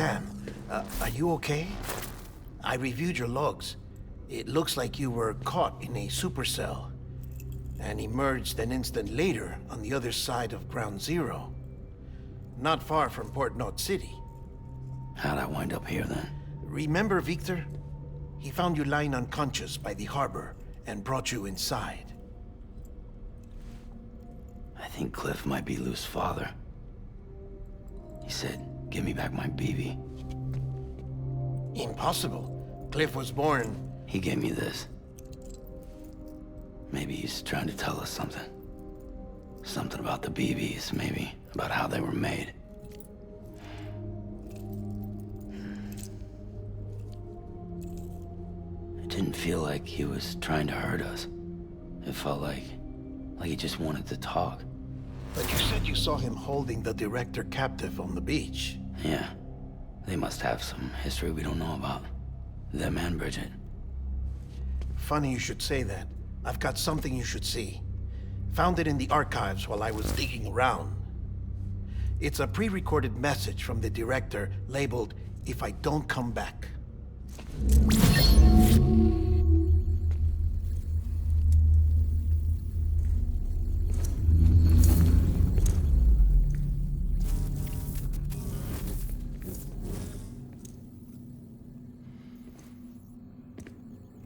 Sam, are you okay? I reviewed your logs. It looks like you were caught in a supercell and emerged an instant later on the other side of Ground Zero. Not far from Port Knot City. How'd I wind up here then? Remember Victor? He found you lying unconscious by the harbor and brought you inside. I think Cliff might be Lou's father. He said, give me back my BB. Impossible. Cliff was born... He gave me this. Maybe he's trying to tell us something. Something about the BBs, maybe. About how they were made. It didn't feel like he was trying to hurt us. It felt like he just wanted to talk. But you said you saw him holding the director captive on the beach. Yeah. They must have some history we don't know about. Them and Bridget. Funny you should say that. I've got something you should see. Found it in the archives while I was digging around. It's a pre-recorded message from the director labeled, "If I don't come back."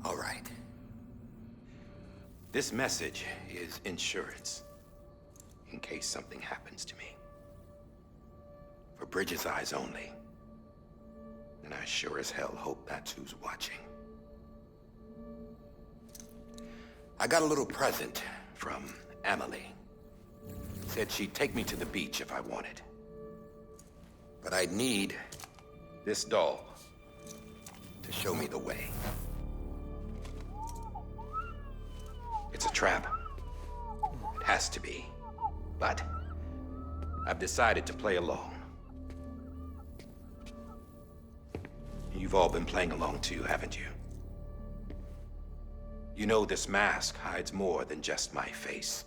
All right. This message is insurance, in case something happens to me. For Bridget's eyes only. And I sure as hell hope that's who's watching. I got a little present from Amelie. Said she'd take me to the beach if I wanted. But I'd need this doll to show me the way. It's a trap. It has to be. But I've decided to play along. You've all been playing along too, haven't you? You know this mask hides more than just my face.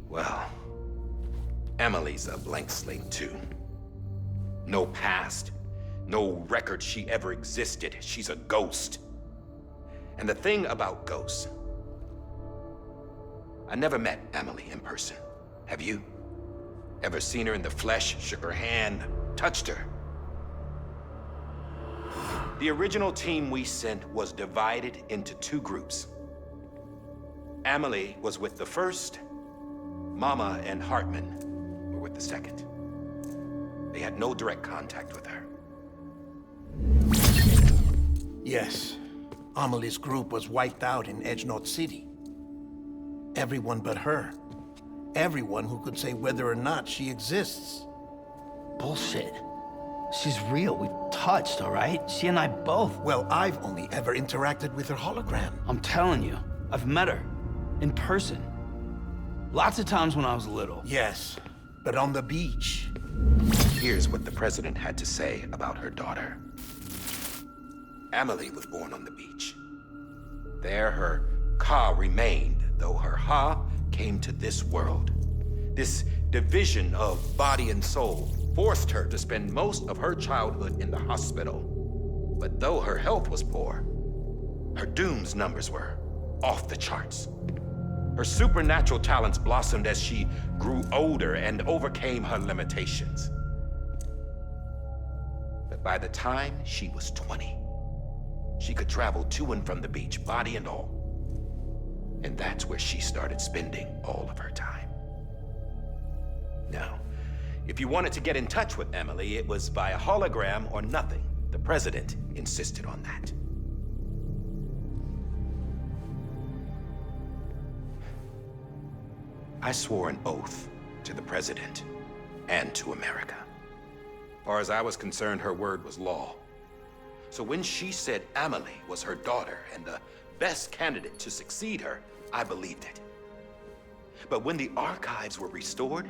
Well, Amelie's a blank slate too. No past. No record she ever existed. She's a ghost. And the thing about ghosts, I never met Amelie in person. Have you? Ever seen her in the flesh, shook her hand, touched her? The original team we sent was divided into two groups. Amelie was with the first. Mama and Hartman were with the second. They had no direct contact with her. Yes. Amelie's group was wiped out in Edge Knot City. Everyone but her. Everyone who could say whether or not she exists. Bullshit. She's real. We've touched, all right? She and I both. Well, I've only ever interacted with her hologram. I'm telling you, I've met her. In person. Lots of times when I was little. Yes, but on the beach. Here's what the president had to say about her daughter. Amelie was born on the beach. There her Ka remained, though her Ha came to this world. This division of body and soul forced her to spend most of her childhood in the hospital. But though her health was poor, her Doom's numbers were off the charts. Her supernatural talents blossomed as she grew older and overcame her limitations. But by the time she was 20, she could travel to and from the beach, body and all. And that's where she started spending all of her time. Now, if you wanted to get in touch with Amelie, it was via hologram or nothing. The president insisted on that. I swore an oath to the president and to America. As far as I was concerned, her word was law. So when she said Amelie was her daughter and the best candidate to succeed her, I believed it. But when the archives were restored,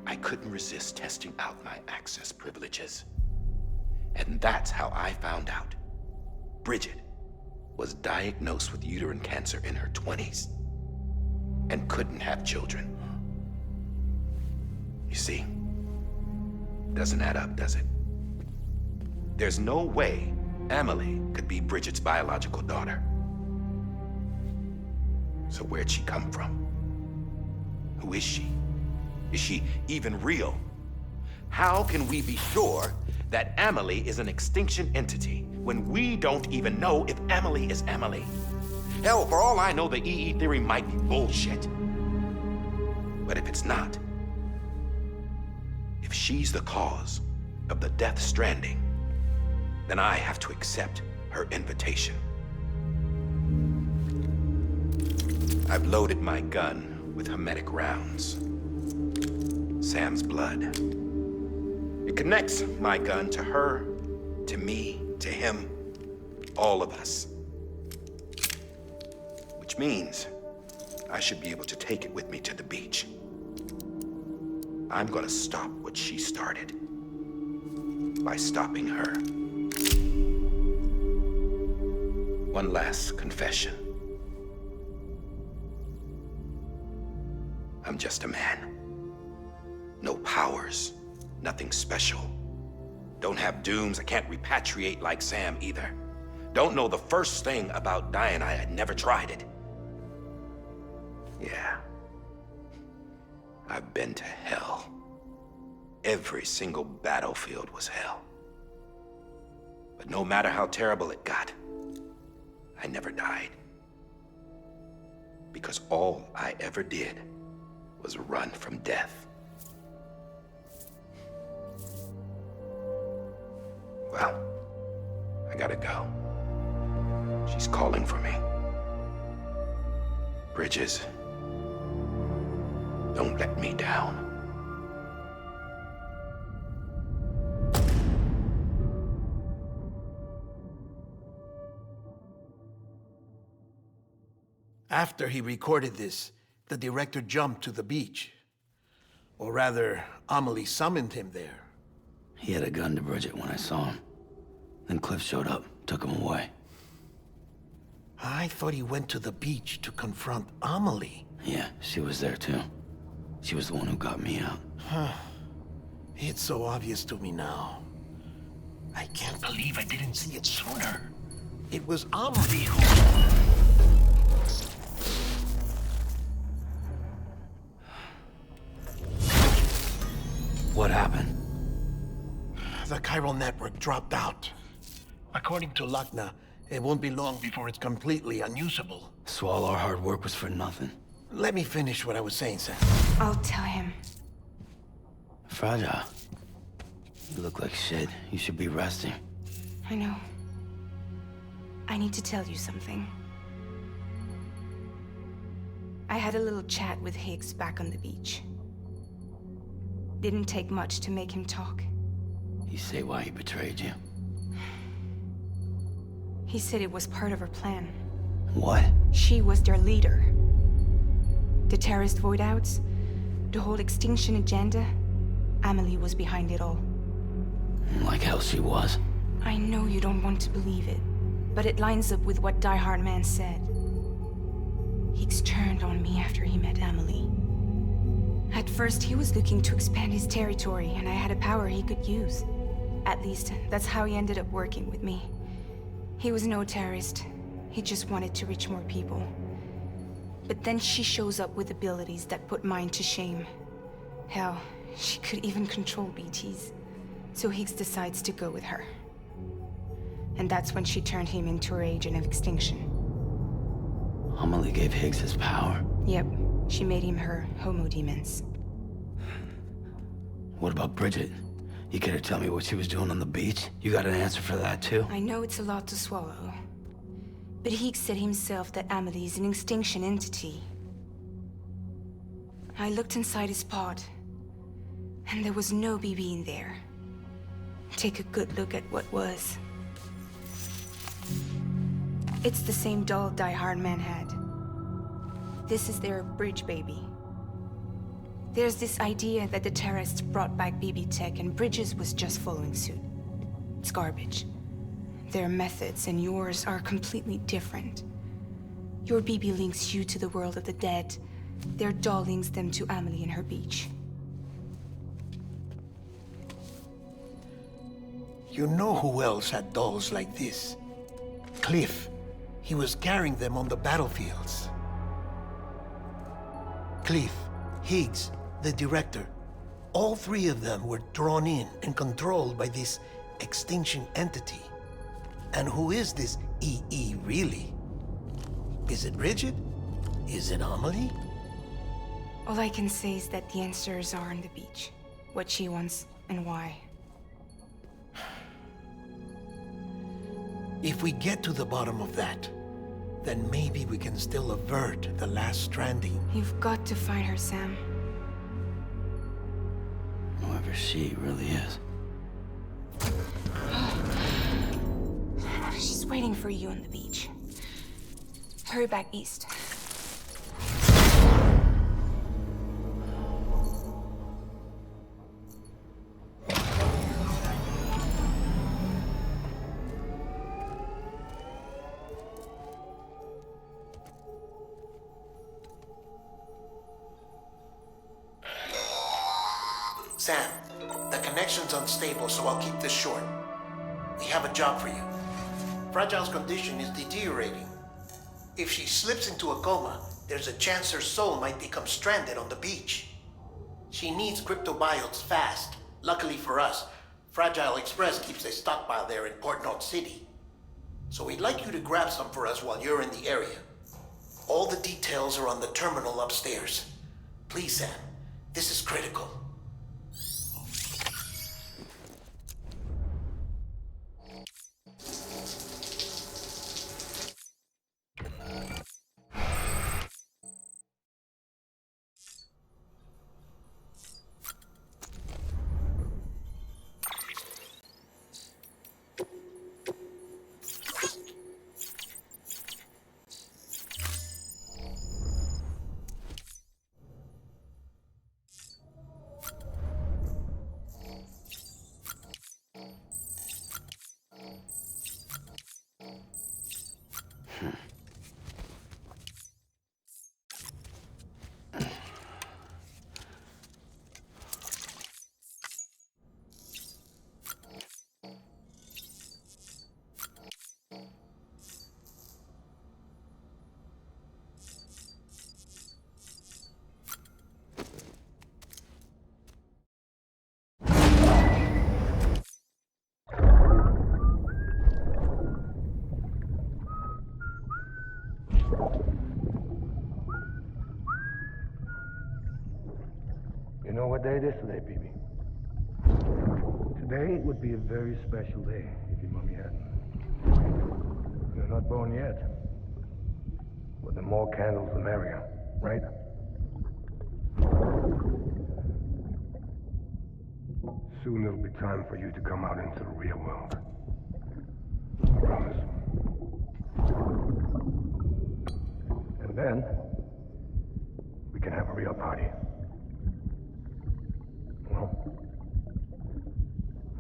I couldn't resist testing out my access privileges. And that's how I found out Bridget was diagnosed with uterine cancer in her 20s. and couldn't have children. You see, doesn't add up, does it? There's no way Amelie could be Bridget's biological daughter. So where'd she come from? Who is she? Is she even real? How can we be sure that Amelie is an extinction entity when we don't even know if Amelie is Amelie? Hell, for all I know, the EE theory might be bullshit. But if it's not, if she's the cause of the death stranding, then I have to accept her invitation. I've loaded my gun with hermetic rounds. Sam's blood. It connects my gun to her, to me, to him, all of us. Which means I should be able to take it with me to the beach. I'm gonna stop what she started by stopping her. One last confession. I'm just a man. No powers, nothing special. Don't have dooms, I can't repatriate like Sam either. Don't know the first thing about dying, I had never tried it. Yeah. I've been to hell. Every single battlefield was hell. But no matter how terrible it got, I never died. Because all I ever did was run from death. Well, I gotta go. She's calling for me. Bridges, don't let me down. After he recorded this, the director jumped to the beach. Or rather, Amelie summoned him there. He had a gun to Bridget when I saw him. Then Cliff showed up, took him away. I thought he went to the beach to confront Amelie. Yeah, she was there too. She was the one who got me out. It's so obvious to me now. I can't believe I didn't see it sooner. It was Amelie who... What happened? The chiral network dropped out. According to Lachna, it won't be long before it's completely unusable. So all our hard work was for nothing. Let me finish what I was saying, Sam. I'll tell him. Fragile. You look like shit. You should be resting. I know. I need to tell you something. I had a little chat with Higgs back on the beach. Didn't take much to make him talk. You say why he betrayed you? He said it was part of her plan. What? She was their leader. The terrorist void-outs, the whole extinction agenda, Amelie was behind it all. Like hell she was. I know you don't want to believe it, but it lines up with what Die Hard Man said. Higgs turned on me after he met Amelie. At first, he was looking to expand his territory, and I had a power he could use. At least, that's how he ended up working with me. He was no terrorist. He just wanted to reach more people. But then she shows up with abilities that put mine to shame. Hell, she could even control BTs. So Higgs decides to go with her. And that's when she turned him into her agent of extinction. Amelie gave Higgs his power. Yep, she made him her homo demons. What about Bridget? You care to tell me what she was doing on the beach? You got an answer for that too? I know it's a lot to swallow. But Higgs said himself that Amelie is an extinction entity. I looked inside his pod, and there was no BB in there. Take a good look at what was. It's the same doll Die Hard Man had. This is their bridge baby. There's this idea that the terrorists brought back BB tech and Bridges was just following suit. It's garbage. Their methods and yours are completely different. Your BB links you to the world of the dead, Their doll links them to Amelie and her beach. You know who else had dolls like this? Cliff. He was carrying them on the battlefields. Cliff, Higgs, the director. All three of them were drawn in and controlled by this extinction entity. And who is this EE really? Is it Bridget? Is it Amelie? All I can say is that the answers are on the beach. What she wants and why. If we get to the bottom of that, then maybe we can still avert the last stranding. You've got to find her, Sam. Whoever she really is. She's waiting for you on the beach. Hurry back east. Sam, the connection's unstable, so I'll keep this short. We have a job for you. Fragile's condition is deteriorating. If she slips into a coma, there's a chance her soul might become stranded on the beach. She needs cryptobiotes fast. Luckily for us, Fragile Express keeps a stockpile there in Port North City. So we'd like you to grab some for us while you're in the area. All the details are on the terminal upstairs. Please, Sam, this is critical. You know what day it is today, BB? Today would be a very special day if your mommy hadn't. You're not born yet. But the more candles, the merrier, right? Soon it'll be time for you to come out into the real world. I promise. And then, we can have a real party. Well,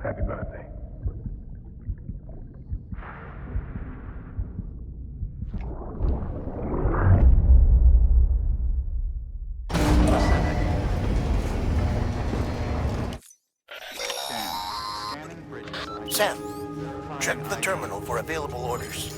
happy birthday. Sam, check the terminal for available orders.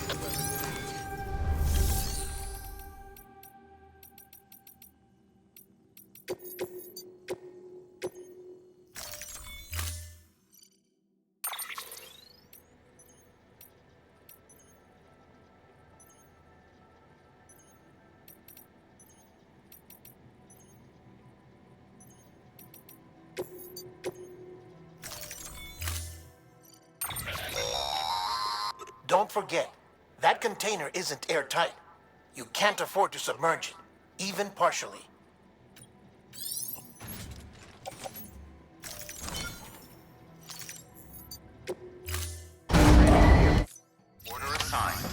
Don't forget, that container isn't airtight. You can't afford to submerge it, even partially. Order assigned.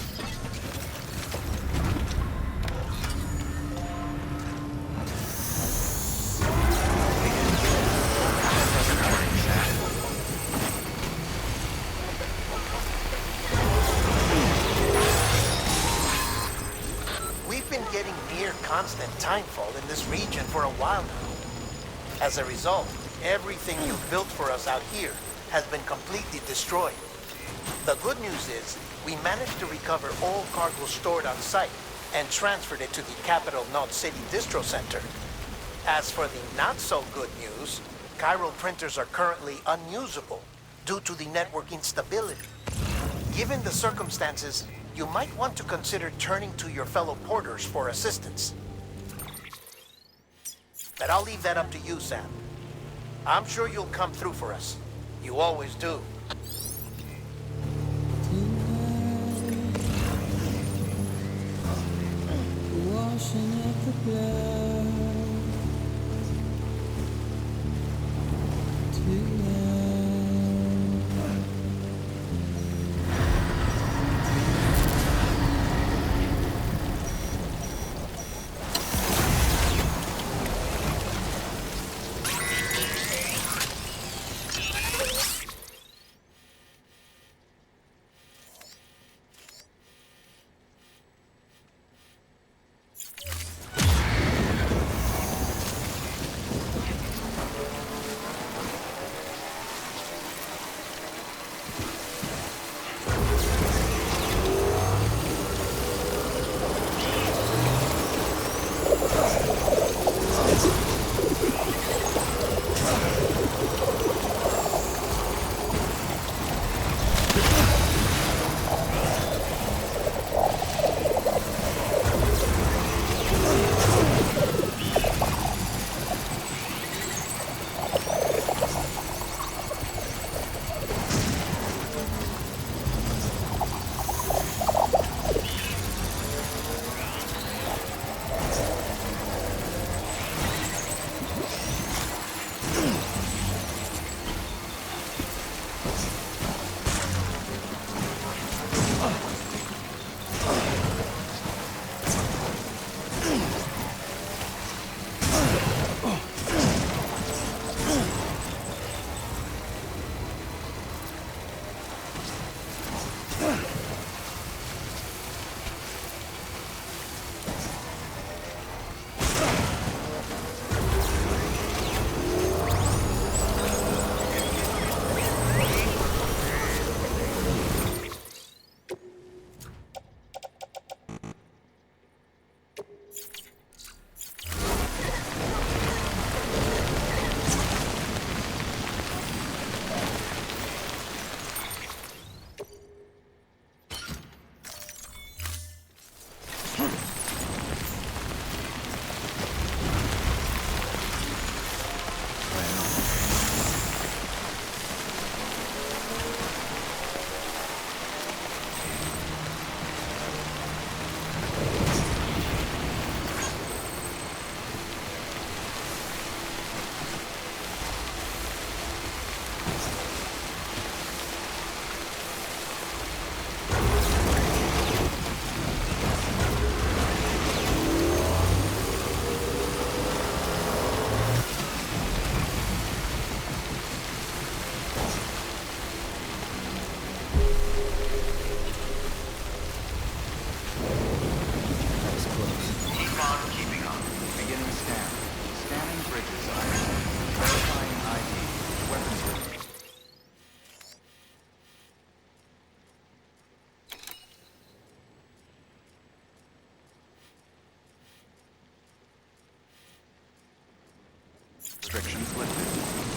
We've been getting near constant timefall in this region for a while now. As a result, everything you've built for us out here has been completely destroyed. The good news is, we managed to recover all cargo stored on site and transferred it to the Capital Knot City Distro Center. As for the not-so-good news, chiral printers are currently unusable due to the network instability. Given the circumstances, you might want to consider turning to your fellow porters for assistance. But I'll leave that up to you, Sam. I'm sure you'll come through for us. You always do. Washing up the blood.